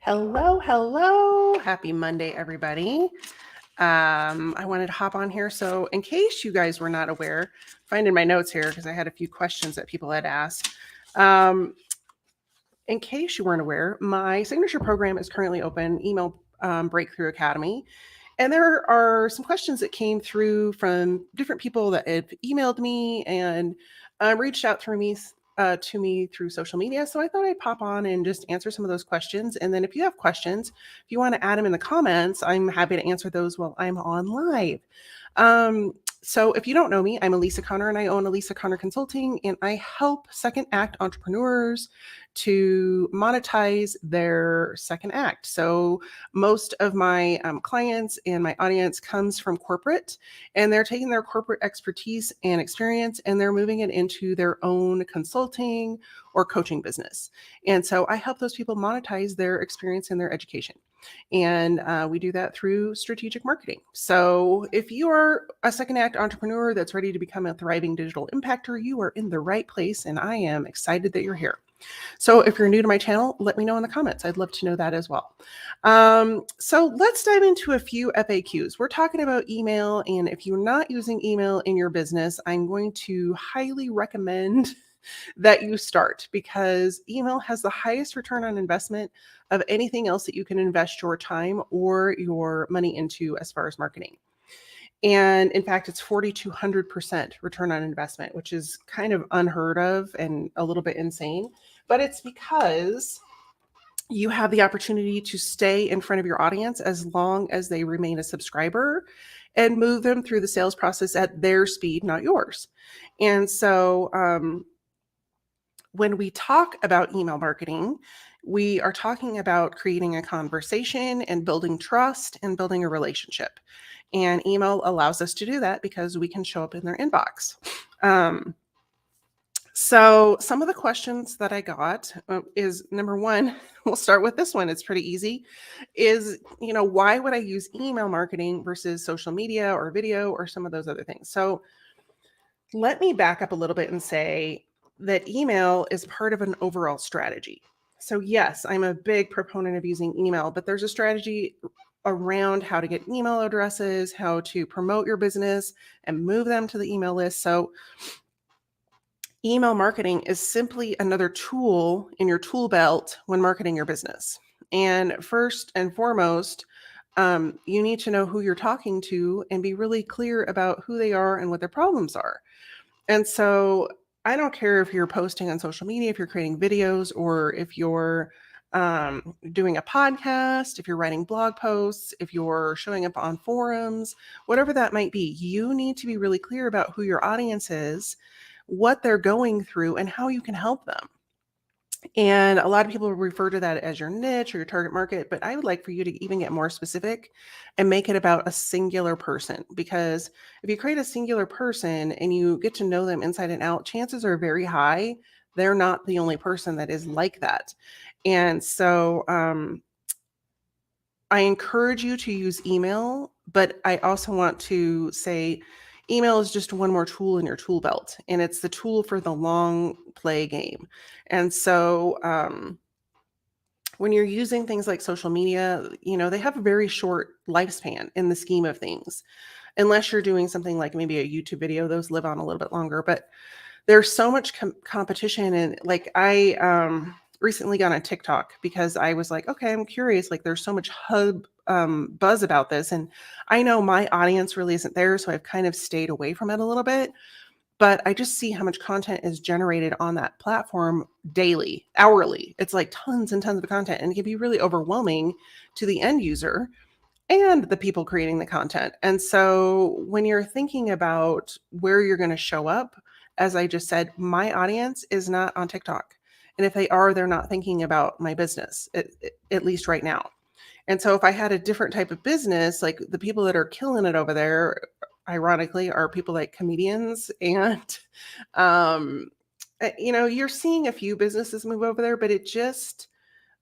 Hello, hello. Happy Monday, everybody. I wanted to hop on here. So in case you guys were not aware, finding my notes here because I had a few questions that people had asked. In case you weren't aware, my signature program is currently open, Email Breakthrough Academy. And there are some questions that came through from different people that have emailed me and reached out through me to me through social media. So I thought I'd pop on and just answer some of those questions. And then if you have questions, if you want to add them in the comments, I'm happy to answer those while I'm on live. So if you don't know me, I'm Elisa Connor and I own Elisa Connor Consulting, and I help second act entrepreneurs to monetize their second act. So most of my clients and my audience comes from corporate, and they're taking their corporate expertise and experience and they're moving it into their own consulting or coaching business. And so I help those people monetize their experience and their education. And we do that through strategic marketing. So if you are a second act entrepreneur that's ready to become a thriving digital impactor, you are in the right place. And I am excited that you're here. So if you're new to my channel, let me know in the comments. I'd love to know that as well. So let's dive into a few FAQs. We're talking about email. And if you're not using email in your business, I'm going to highly recommend that you start, because email has the highest return on investment of anything else that you can invest your time or your money into as far as marketing. And in fact, it's 4,200% return on investment, which is kind of unheard of and a little bit insane. But it's because you have the opportunity to stay in front of your audience as long as they remain a subscriber and move them through the sales process at their speed, not yours. And so when we talk about email marketing, we are talking about creating a conversation and building trust and building a relationship. And email allows us to do that because we can show up in their inbox. So some of the questions that I got is, number one, we'll start with this one. It's pretty easy. Is, why would I use email marketing versus social media or video or some of those other things? So let me back up a little bit and say that email is part of an overall strategy. So yes, I'm a big proponent of using email, but there's a strategy around how to get email addresses, how to promote your business and move them to the email list. So email marketing is simply another tool in your tool belt when marketing your business. And first and foremost, you need to know who you're talking to and be really clear about who they are and what their problems are. And so I don't care if you're posting on social media, if you're creating videos, or if you're doing a podcast, if you're writing blog posts, if you're showing up on forums, whatever that might be, you need to be really clear about who your audience is, what they're going through, and how you can help them. And a lot of people refer to that as your niche or your target market, but I would like for you to even get more specific and make it about a singular person. Because if you create a singular person and you get to know them inside and out, chances are very high they're not the only person that is like that. And so I encourage you to use email, but I also want to say email is just one more tool in your tool belt, and it's the tool for the long play game. And so when you're using things like social media, they have a very short lifespan in the scheme of things, unless you're doing something like maybe a YouTube video. Those live on a little bit longer, but there's so much competition. And like I recently got on TikTok because I was like, okay, I'm curious. Like there's so much buzz about this. And I know my audience really isn't there. So I've kind of stayed away from it a little bit. But I just see how much content is generated on that platform daily, hourly. It's like tons and tons of content. And it can be really overwhelming to the end user and the people creating the content. And so when you're thinking about where you're going to show up, as I just said, my audience is not on TikTok. And if they are, they're not thinking about my business, at least right now. And so if I had a different type of business, like the people that are killing it over there, ironically, are people like comedians. And, you're seeing a few businesses move over there, but it just,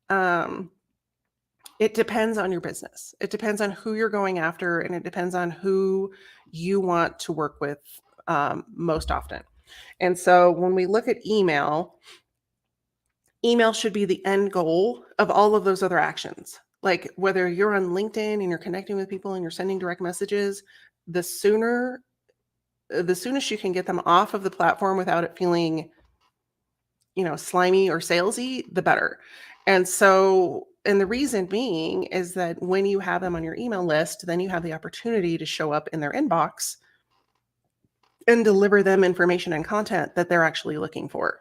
it depends on your business. It depends on who you're going after, and it depends on who you want to work with most often. And so when we look at email email should be the end goal of all of those other actions. Like whether you're on LinkedIn and you're connecting with people and you're sending direct messages, the soonest you can get them off of the platform without it feeling, slimy or salesy, the better. And the reason being is that when you have them on your email list, then you have the opportunity to show up in their inbox and deliver them information and content that they're actually looking for.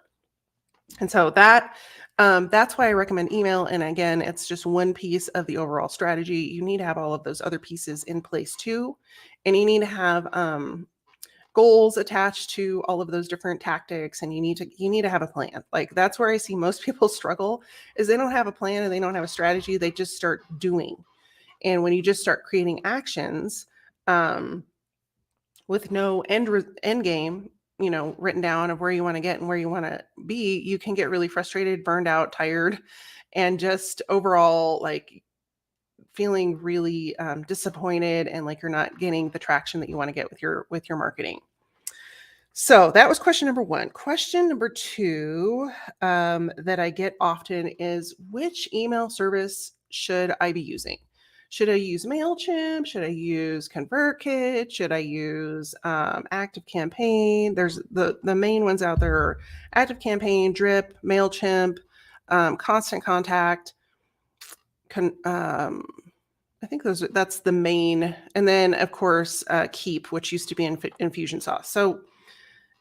And so that's why I recommend email. And again, it's just one piece of the overall strategy. You need to have all of those other pieces in place too. And you need to have goals attached to all of those different tactics, and you need to have a plan. Like that's where I see most people struggle, is they don't have a plan and they don't have a strategy. They just start doing. And when you just start creating actions with no end game, written down of where you want to get and where you want to be, you can get really frustrated, burned out, tired, and just overall like feeling really disappointed and like you're not getting the traction that you want to get with your marketing. So that was question number 1. Question number 2 that I get often is, which email service should I be using? Should I use Mailchimp? Should I use Convertkit? Should I use ActiveCampaign? There's the main ones out there are ActiveCampaign, Drip, Mailchimp, Constant Contact. I think that's the main. And then of course, Keep, which used to be in Infusionsoft. So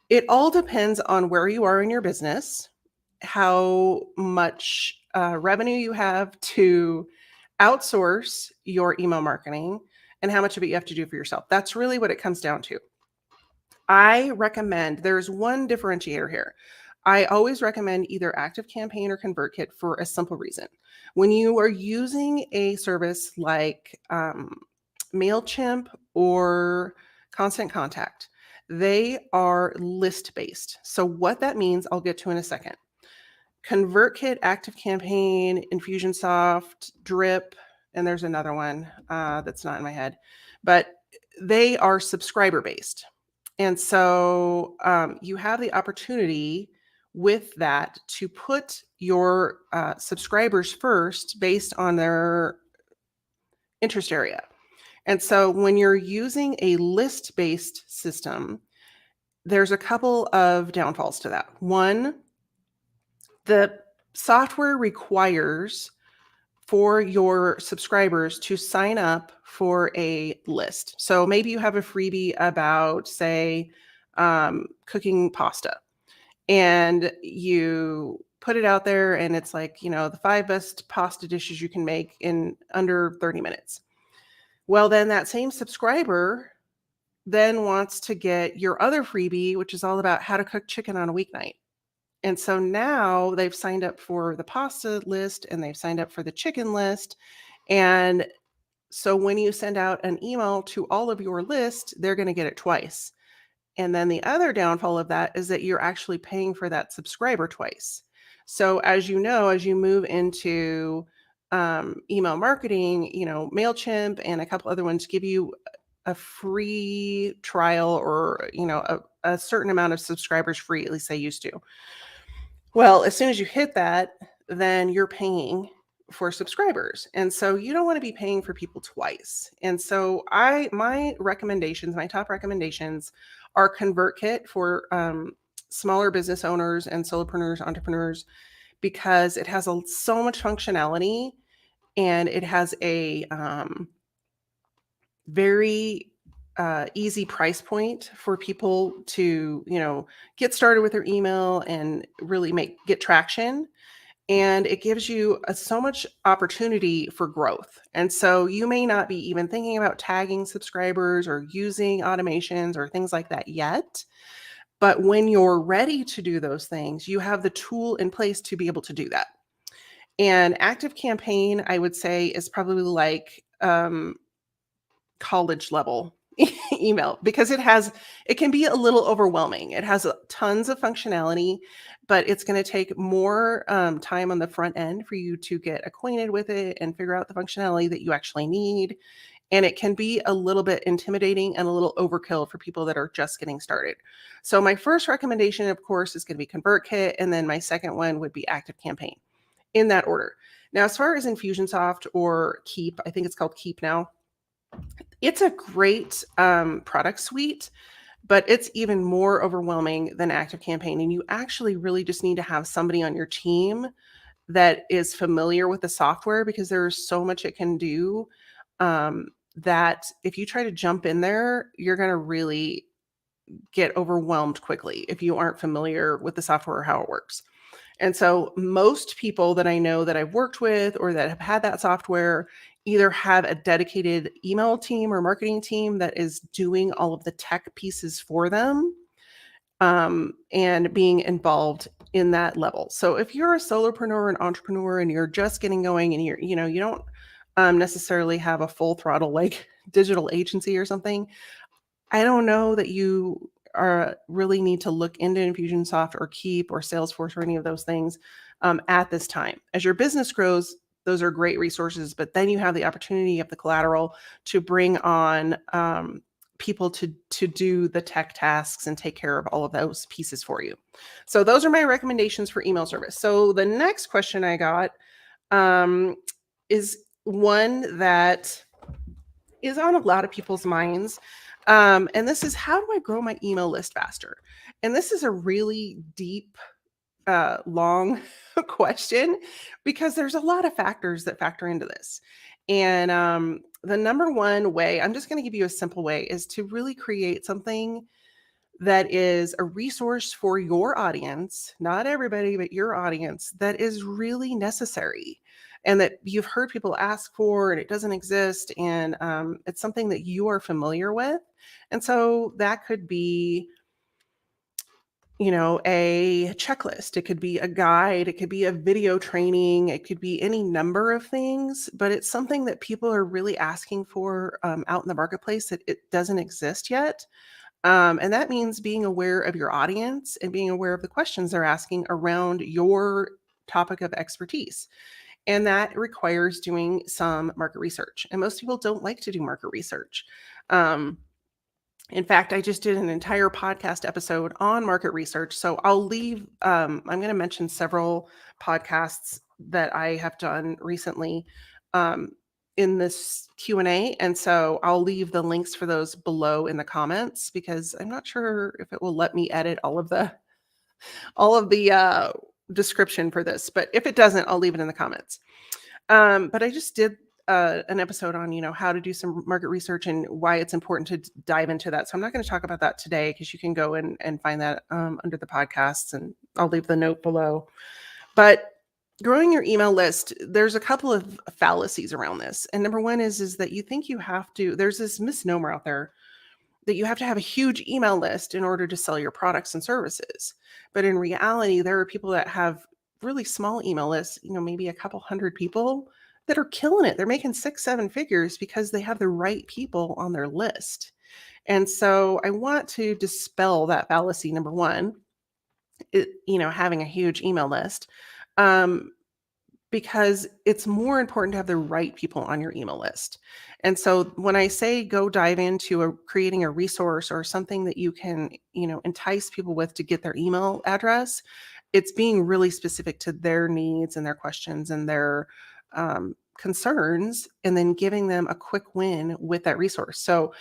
it all depends on where you are in your business, how much revenue you have to outsource your email marketing, and how much of it you have to do for yourself. That's really what it comes down to. I recommend, there's one differentiator here. I always recommend either ActiveCampaign or Convertkit for a simple reason. When you are using a service like Mailchimp or Constant Contact, they are list-based. So what that means, I'll get to in a second. Convertkit, ActiveCampaign, Infusionsoft, Drip, and there's another one that's not in my head, but they are subscriber-based. And so you have the opportunity with that to put your subscribers first based on their interest area. And so when you're using a list-based system, there's a couple of downfalls to that. One, the software requires for your subscribers to sign up for a list. So maybe you have a freebie about, say, cooking pasta, and you put it out there and it's like, the 5 best pasta dishes you can make in under 30 minutes. Well, then that same subscriber then wants to get your other freebie, which is all about how to cook chicken on a weeknight. And so now they've signed up for the pasta list and they've signed up for the chicken list. And so when you send out an email to all of your list, they're going to get it twice. And then the other downfall of that is that you're actually paying for that subscriber twice. So as you know, as you move into email marketing, Mailchimp and a couple other ones give you a free trial, or, a certain amount of subscribers free, at least they used to. Well, as soon as you hit that, then you're paying for subscribers. And so you don't want to be paying for people twice. And so my top recommendations are Convertkit for smaller business owners and solopreneurs, entrepreneurs, because it has so much functionality, and it has a very easy price point for people to, get started with their email and really get traction. And it gives you so much opportunity for growth. And so you may not be even thinking about tagging subscribers or using automations or things like that yet. But when you're ready to do those things, you have the tool in place to be able to do that. And ActiveCampaign, I would say, is probably like college level email, because it can be a little overwhelming. It has tons of functionality, but it's going to take more time on the front end for you to get acquainted with it and figure out the functionality that you actually need. And it can be a little bit intimidating and a little overkill for people that are just getting started. So my first recommendation, of course, is going to be Convertkit. And then my second one would be ActiveCampaign, in that order. Now, as far as Infusionsoft or Keep, I think it's called Keep now, it's a great product suite, but it's even more overwhelming than ActiveCampaign. And you actually really just need to have somebody on your team that is familiar with the software, because there's so much it can do, that if you try to jump in there, you're going to really get overwhelmed quickly if you aren't familiar with the software or how it works. And so most people that I know that I've worked with or that have had that software either have a dedicated email team or marketing team that is doing all of the tech pieces for them, and being involved in that level. So if you're a solopreneur, an entrepreneur, and you're just getting going and you don't necessarily have a full throttle like digital agency or something, I don't know that you really need to look into Infusionsoft or Keep or Salesforce or any of those things at this time. As your business grows, those are great resources, but then you have the opportunity of the collateral to bring on people to do the tech tasks and take care of all of those pieces for you. So those are my recommendations for email service. So the next question I got is one that is on a lot of people's minds. And this is, how do I grow my email list faster? And this is a really deep, long question, because there's a lot of factors that factor into this. And the number one way, I'm just going to give you a simple way, is to really create something that is a resource for your audience, not everybody, but your audience, that is really necessary and that you've heard people ask for, and it doesn't exist. And it's something that you are familiar with. And so that could be, a checklist. It could be a guide. It could be a video training. It could be any number of things, but it's something that people are really asking for out in the marketplace that it doesn't exist yet. And that means being aware of your audience and being aware of the questions they're asking around your topic of expertise. And that requires doing some market research. And most people don't like to do market research. In fact, I just did an entire podcast episode on market research. So I'll leave, I'm going to mention several podcasts that I have done recently in this Q&A. And so I'll leave the links for those below in the comments, because I'm not sure if it will let me edit all of the description for this. But if it doesn't, I'll leave it in the comments. But I just did an episode on, how to do some market research and why it's important to dive into that. So I'm not going to talk about that today, because you can go and find that under the podcasts, and I'll leave the note below. But growing your email list, there's a couple of fallacies around this. And number one is that you think you have to, there's this misnomer out there that you have to have a huge email list in order to sell your products and services. But in reality, there are people that have really small email lists, maybe a couple hundred people, that are killing it. They're making 6-7 figures because they have the right people on their list. And so I want to dispel that fallacy. Number one, having a huge email list, because it's more important to have the right people on your email list. And so when I say go dive into creating a resource or something that you can, entice people with to get their email address, it's being really specific to their needs and their questions and their concerns, and then giving them a quick win with that resource. So,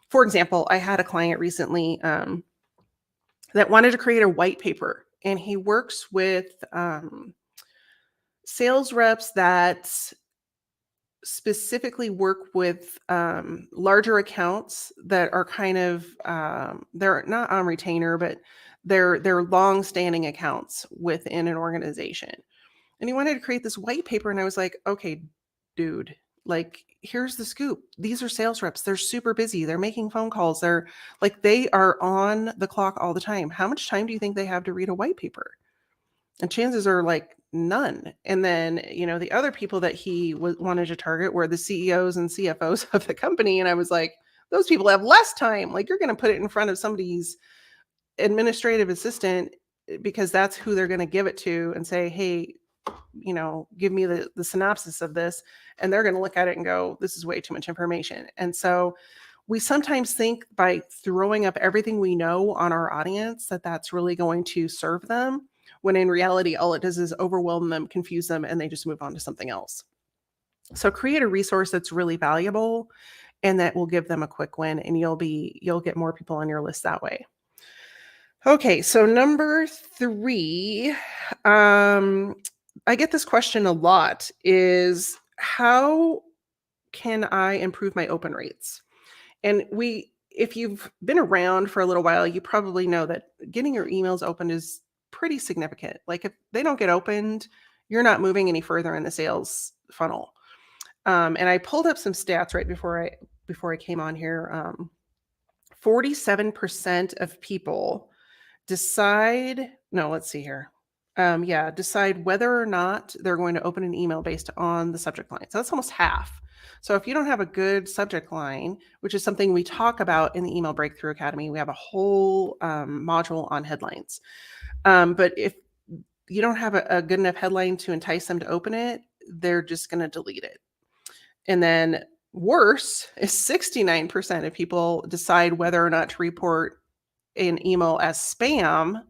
for example, I had a client recently that wanted to create a white paper, and he works with sales reps that specifically work with larger accounts that are kind of they're not on retainer, but they're long-standing accounts within an organization. And he wanted to create this white paper, and I was like, okay, dude, like, here's the scoop. These are sales reps. They're super busy. They're making phone calls. They are on the clock all the time. How much time do you think they have to read a white paper? And chances are like none. And then, the other people that he wanted to target were the CEOs and CFOs of the company. And I was like, those people have less time. Like, you're going to put it in front of somebody's administrative assistant, because that's who they're going to give it to and say, hey, give me the synopsis of this, and they're going to look at it and go, this is way too much information. And so we sometimes think by throwing up everything we know on our audience that that's really going to serve them, when in reality, all it does is overwhelm them, confuse them, and they just move on to something else. So create a resource that's really valuable and that will give them a quick win, and you'll get more people on your list that way. Okay, so number 3, I get this question a lot, is how can I improve my open rates? And if you've been around for a little while, you probably know that getting your emails opened is pretty significant. Like if they don't get opened, you're not moving any further in the sales funnel. And I pulled up some stats right before I came on here. 47% of people decide whether or not they're going to open an email based on the subject line. So that's almost half. So if you don't have a good subject line, which is something we talk about in the Email Breakthrough Academy, we have a whole module on headlines. But if you don't have a good enough headline to entice them to open it, they're just going to delete it. And then worse is 69% of people decide whether or not to report an email as spam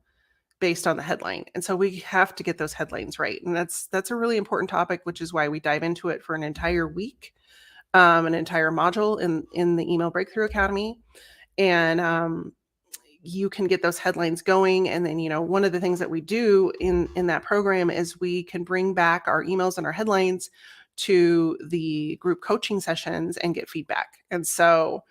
based on the headline. And so we have to get those headlines right. And that's a really important topic, which is why we dive into it for an entire week, an entire module in the Email Breakthrough Academy. And you can get those headlines going. And then, one of the things that we do in that program is we can bring back our emails and our headlines to the group coaching sessions and get feedback. And so,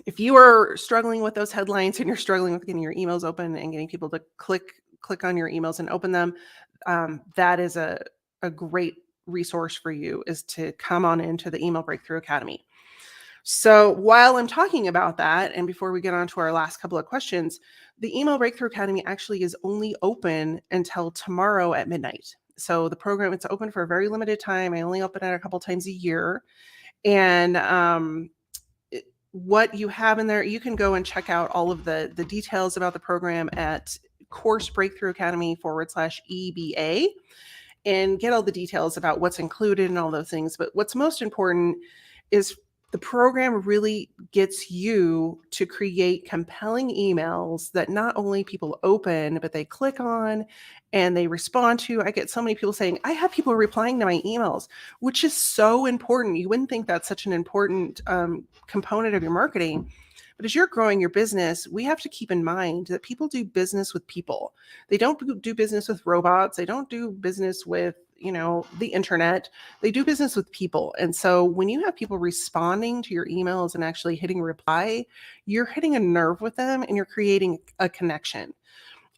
if you are struggling with those headlines and you're struggling with getting your emails open and getting people to click on your emails and open them, that is a great resource for you, is to come on into the Email Breakthrough Academy. So while I'm talking about that, and before we get on to our last couple of questions, the Email Breakthrough Academy actually is only open until tomorrow at midnight. So the program, it's open for a very limited time. I only open it a couple times a year. And what you have in there, you can go and check out all of the details about the program at Course Breakthrough Academy /EBA and get all the details about what's included and all those things. But what's most important is the program really gets you to create compelling emails that not only people open, but they click on and they respond to. I get so many people saying, I have people replying to my emails, which is so important. You wouldn't think that's such an important component of your marketing. But as you're growing your business, we have to keep in mind that people do business with people. They don't do business with robots. They don't do business with, the internet. They do business with people. And so when you have people responding to your emails and actually hitting reply, you're hitting a nerve with them and you're creating a connection.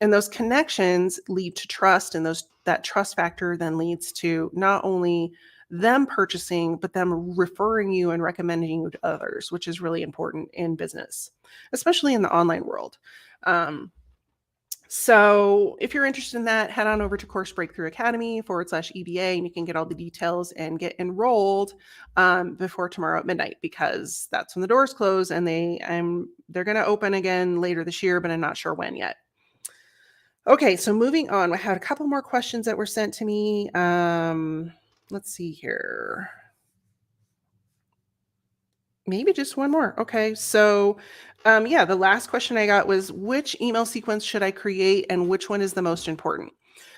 And those connections lead to trust, and that trust factor then leads to not only them purchasing, but them referring you and recommending you to others, which is really important in business, especially in the online world. So if you're interested in that, head on over to Course Breakthrough Academy /EBA, and you can get all the details and get enrolled before tomorrow at midnight, because that's when the doors close, and they're going to open again later this year, but I'm not sure when yet. Okay, so moving on, I had a couple more questions that were sent to me. Let's see here. Maybe just one more. Okay, so the last question I got was, which email sequence should I create and which one is the most important?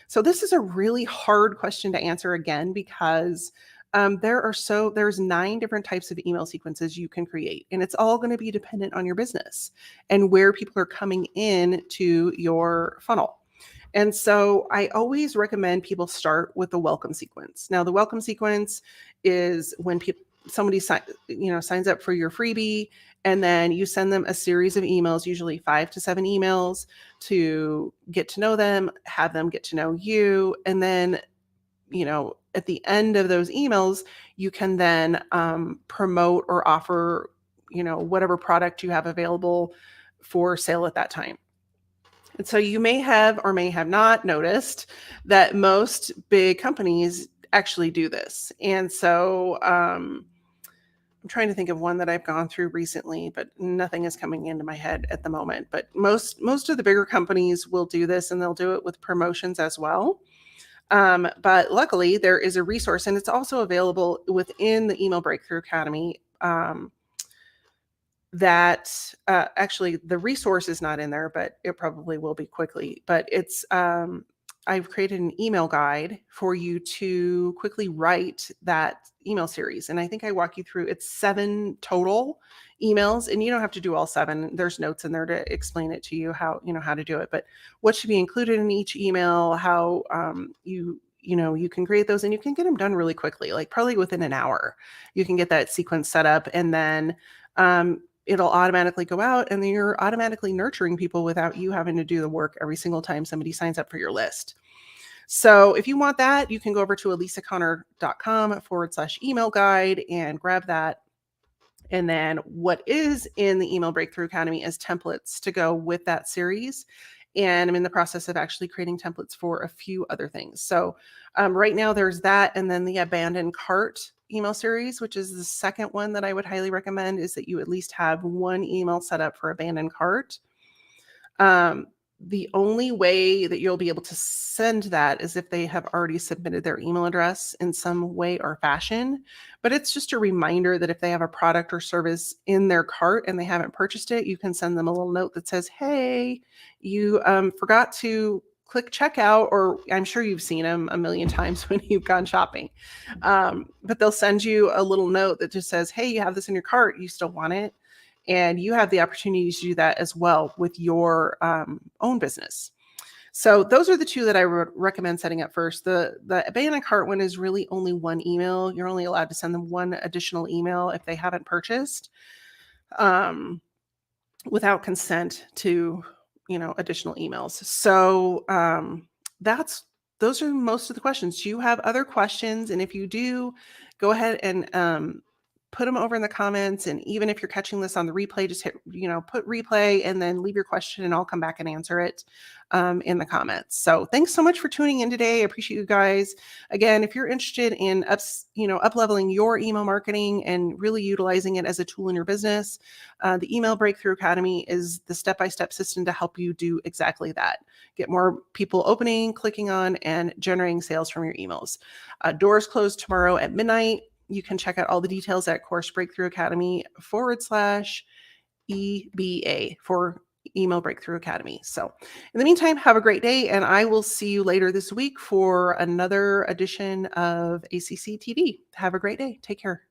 So this is a really hard question to answer again, because there's 9 different types of email sequences you can create, and it's all going to be dependent on your business and where people are coming in to your funnel. And so I always recommend people start with the welcome sequence. Now, the welcome sequence is when somebody signs up for your freebie, and then you send them a series of emails, usually 5 to 7 emails, to get to know them, have them get to know you. And then, at the end of those emails, you can then promote or offer, whatever product you have available for sale at that time. And so you may have or may have not noticed that most big companies actually do this. And so I'm trying to think of one that I've gone through recently, but nothing is coming into my head at the moment. But most of the bigger companies will do this, and they'll do it with promotions as well. But luckily, there is a resource, and it's also available within the Email Breakthrough Academy. That actually the resource is not in there, but it probably will be quickly. But it's I've created an email guide for you to quickly write that email series. And I think I walk you through, it's 7 total emails, and you don't have to do all 7. There's notes in there to explain it to you how to do it, but what should be included in each email, how you can create those, and you can get them done really quickly, like probably within an hour. You can get that sequence set up, and then it'll automatically go out, and then you're automatically nurturing people without you having to do the work every single time somebody signs up for your list. So if you want that, you can go over to elisaconnor.com/email guide and grab that. And then what is in the Email Breakthrough Academy is templates to go with that series. And I'm in the process of actually creating templates for a few other things. So right now there's that. And then the abandoned cart email series, which is the second one that I would highly recommend, is that you at least have one email set up for abandoned cart. The only way that you'll be able to send that is if they have already submitted their email address in some way or fashion. But it's just a reminder that if they have a product or service in their cart and they haven't purchased it, you can send them a little note that says, hey, you forgot to click checkout, or I'm sure you've seen them a million times when you've gone shopping. But they'll send you a little note that just says, hey, you have this in your cart, you still want it? And you have the opportunity to do that as well with your own business. So those are the 2 that I would recommend setting up first. The abandoned cart one is really only one email. You're only allowed to send them one additional email if they haven't purchased, without consent to additional emails. So those are most of the questions. Do you have other questions? And if you do, go ahead and put them over in the comments. And even if you're catching this on the replay, just hit, put replay and then leave your question, and I'll come back and answer it in the comments. So thanks so much for tuning in today. I appreciate you guys. Again, if you're interested in up-leveling your email marketing and really utilizing it as a tool in your business, the Email Breakthrough Academy is the step-by-step system to help you do exactly that. Get more people opening, clicking on, and generating sales from your emails. Doors close tomorrow at midnight. You can check out all the details at Course Breakthrough Academy /EBA for Email Breakthrough Academy. So in the meantime, have a great day, and I will see you later this week for another edition of ACC TV. Have a great day. Take care.